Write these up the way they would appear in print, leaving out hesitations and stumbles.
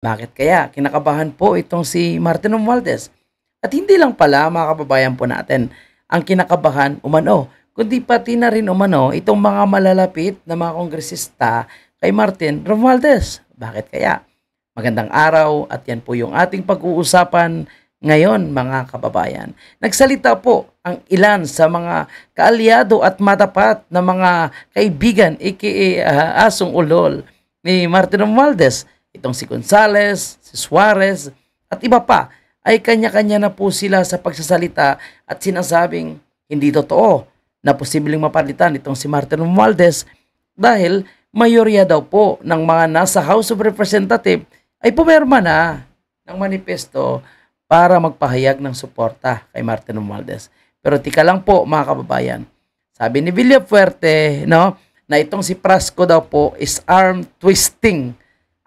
Bakit kaya? Kinakabahan po itong si Martin Romualdez. At hindi lang pala mga kababayan po natin ang kinakabahan umano, kundi pati na rin umano itong mga malalapit na mga kongresista kay Martin Romualdez. Bakit kaya? Magandang araw at yan po yung ating pag-uusapan ngayon mga kababayan. Nagsalita po ang ilan sa mga kaalyado at matapat na mga kaibigan aka Asong Ulol ni Martin Romualdez. Itong si Gonzales, si Suarez at iba pa ay kanya-kanya na po sila sa pagsasalita at sinasabing hindi totoo na posibleng mapalitan itong si Martin Romualdez dahil mayorya daw po ng mga nasa House of Representatives ay pumirma na ng manifesto para magpahayag ng suporta kay Martin Romualdez. Pero tika lang po mga kababayan, sabi ni Villafuerte no, na itong si Prasco daw po is arm twisting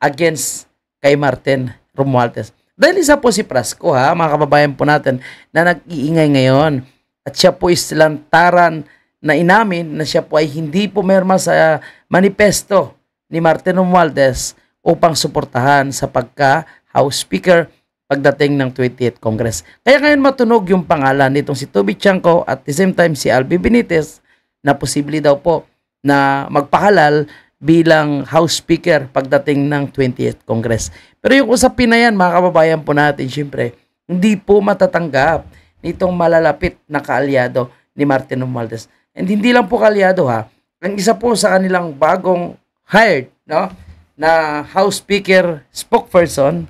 against kay Martin Romualdez. Dahil isa po si Prasco mga kababayan po natin na nag-iingay ngayon at siya po is lantaran na inamin na siya po ay hindi pumirma sa manifesto ni Martin Romualdez upang suportahan sa pagka-House Speaker pagdating ng 20th Congress. Kaya ngayon matunog yung pangalan nitong si Toby Chanco at the same time si Albi Benitez na posible daw po na magpahalal bilang House Speaker pagdating ng 20th Congress. Pero yung usapin na yan, mga kababayan po natin, syempre, hindi po matatanggap nitong malalapit na kaalyado ni Martin Romualdez. And hindi lang po kaalyado ang isa po sa kanilang bagong hired, no, na House Speaker spokesperson,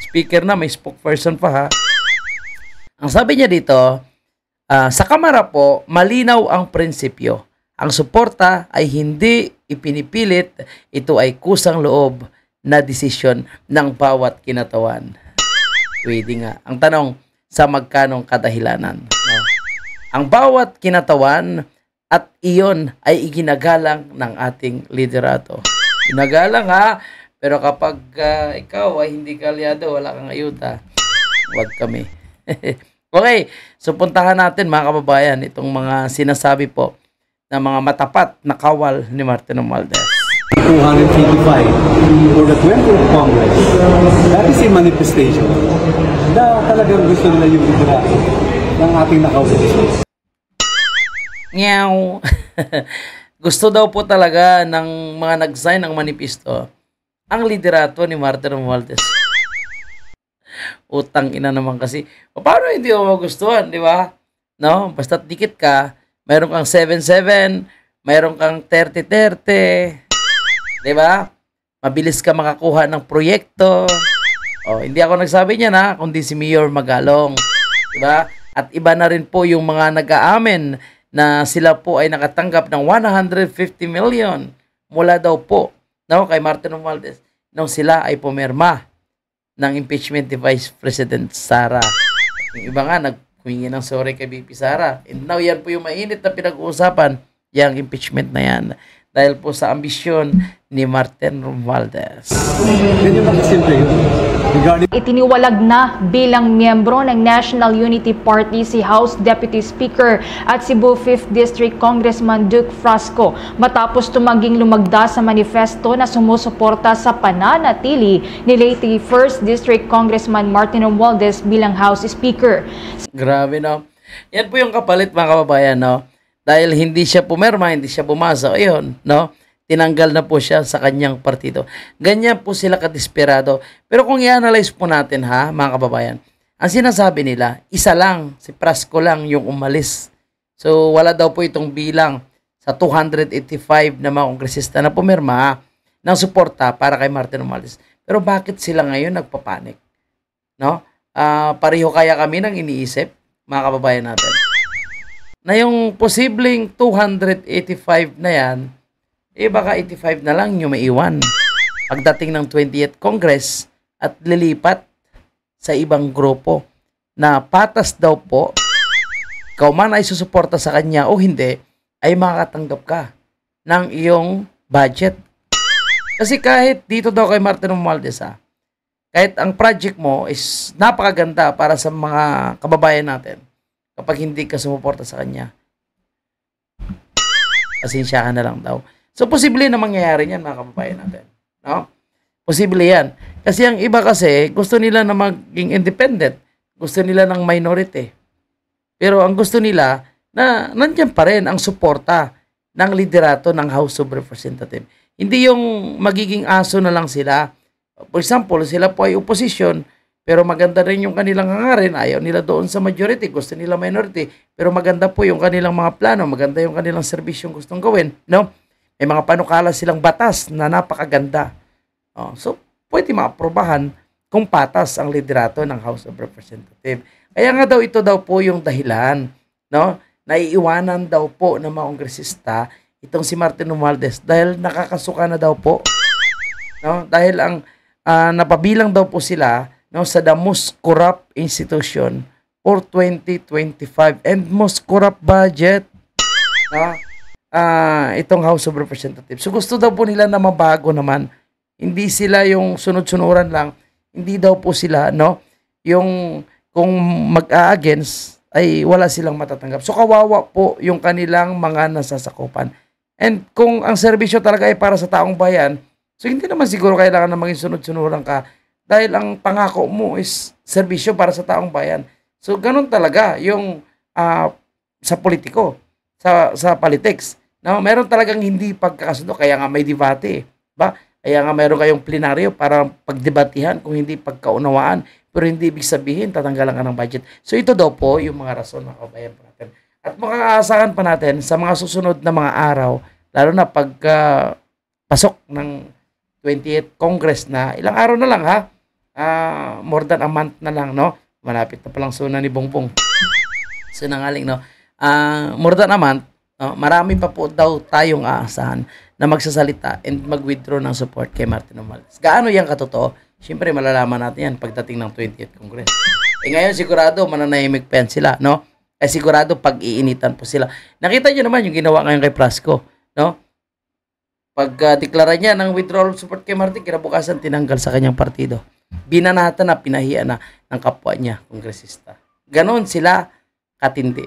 speaker na, may spokesperson pa Ang sabi niya dito, sa Kamara po, malinaw ang prinsipyo. Ang suporta ay hindi ipinipilit, ito ay kusang loob na desisyon ng bawat kinatawan. Pwede nga. Ang tanong, sa magkanong kadahilanan? No? Ang bawat kinatawan at iyon ay iginagalang ng ating liderato. Ginagalang pero kapag ikaw ay hindi kalyado, wala kang ayuda, huwag kami. Okay, so puntahan natin mga kababayan itong mga sinasabi po na mga matapat na kawal ni Martin Romualdez. 285 for the 20th Congress. That is a manifestation na talagang gusto nila yung liderato ng ating nakaupo. Ngaw. Gusto daw po talaga ng mga nag-sign ng manifesto ang liderato ni Martin Romualdez. Utang ina naman kasi. Paano hindi mo magustuhan, di ba? No? Basta't dikit ka, mayroon kang 7-7, mayroon kang 30-30, di ba? Mabilis ka makakuha ng proyekto. Hindi ako nagsabi niyan kundi si Mayor Magalong. Di ba? At iba na rin po yung mga nag-aamen na sila po ay nakatanggap ng 150 million mula daw po kay Martin Romualdez nung sila ay pumirma ng impeachment ni Vice President Sara. Yung iba nga humingi ng sorry kay BP Sara. And now, yan po yung mainit na pinag-uusapan, yung impeachment na yan. Dahil po sa ambisyon ni Martin Romualdez. Itiniwalag na bilang miyembro ng National Unity Party si House Deputy Speaker at Cebu 5th District Congressman Duke Frasco matapos tumanging lumagda sa manifesto na sumusuporta sa pananatili ni late 1st District Congressman Martin Romualdez bilang House Speaker. Grabe Yan po yung kapalit mga kababayan Dahil hindi siya pumirma, hindi siya bumasa, ayun, tinanggal na po siya sa kanyang partido. Ganyan po sila kadesperado. Pero kung i-analyze po natin mga kababayan, ang sinasabi nila, isa lang, si Prasco lang yung umalis. So wala daw po itong bilang sa 285 na mga kongresista na pumirma ng suporta para kay Martin Romualdez. Pero bakit sila ngayon nagpapanik? Pareho kaya kami nang iniisip, mga kababayan natin, na yung posibleng 285 na yan, baka 85 na lang yung maiwan pagdating ng 20th Congress at lilipat sa ibang grupo na patas daw po, ikaw man ay susuporta sa kanya o hindi, ay makakatanggap ka ng iyong budget. Kasi kahit dito daw kay Martin Romualdez kahit ang project mo is napakaganda para sa mga kababayan natin, kapag hindi ka sumuporta sa kanya, pasensya ka na lang daw. So, posible na mangyayari yan, mga kababayan natin. Posible yan. Kasi ang iba kasi, gusto nila na maging independent. Gusto nila ng minority. Pero ang gusto nila, na nandiyan pa rin ang suporta ng liderato ng House of Representatives. Hindi yung magiging aso na lang sila. For example, sila po ay opposition, pero maganda rin yung kanilang hangarin. Ayaw nila doon sa majority, gusto nila minority. Pero maganda po yung kanilang mga plano, maganda yung kanilang serbisyong gustong gawin. No? May mga panukala silang batas na napakaganda. So, pwede maaprobahan kung patas ang liderato ng House of Representatives. Kaya nga daw ito daw po yung dahilan, no? Naiiwanan daw po ng mga kongresista itong si Martin Romualdez dahil nakakasuka na daw po, no? Dahil ang napabilang daw po sila, no, sa the most corrupt institution for 2025 and most corrupt budget, no? Itong House of Representatives. So gusto daw po nila na mabago naman. Hindi sila yung sunod-sunuran lang. Hindi daw po sila, no? Yung kung mag-a-against ay wala silang matatanggap. So kawawa po yung kanilang mga nasasakupan. And kung ang serbisyo talaga ay para sa taong bayan, so hindi naman siguro kailangan na maging sunod-sunuran ka dahil ang pangako mo is serbisyo para sa taong bayan. So ganun talaga yung sa politiko, sa politics. No, meron talagang hindi pagkakasundo kaya nga may debate, ba? Kaya nga meron kayong plenaryo para pagdebatihan kung hindi pagkaunawaan. Pero hindi ibig sabihin, tatanggalan ka ng budget. So ito daw po yung mga rason ng kabayan po natin. At makakaasahan pa natin sa mga susunod na mga araw, lalo na pagka pasok ng 28th Congress na, ilang araw na lang ha? More than a month na lang, no? Malapit na palang suna ni Bongbong. So nangaling, no? More than a month, no? Marami pa po daw tayong aasahan na magsasalita and mag-withdraw ng support kay Martin Romualdez. Gaano yan katotoo? Siyempre, malalaman natin yan pagdating ng 20th Congress. Ngayon, sigurado, mananahimik pa yan sila, no? Sigurado, pag-iinitan po sila. Nakita nyo naman yung ginawa ngayon kay Prasco, no? Pag-deklara niya ng withdrawal support kay Martin, kinabukasan tinanggal sa kanyang partido. Binanatan na, pinahiya na ng kapwa niya, kongresista. Ganon sila katindi.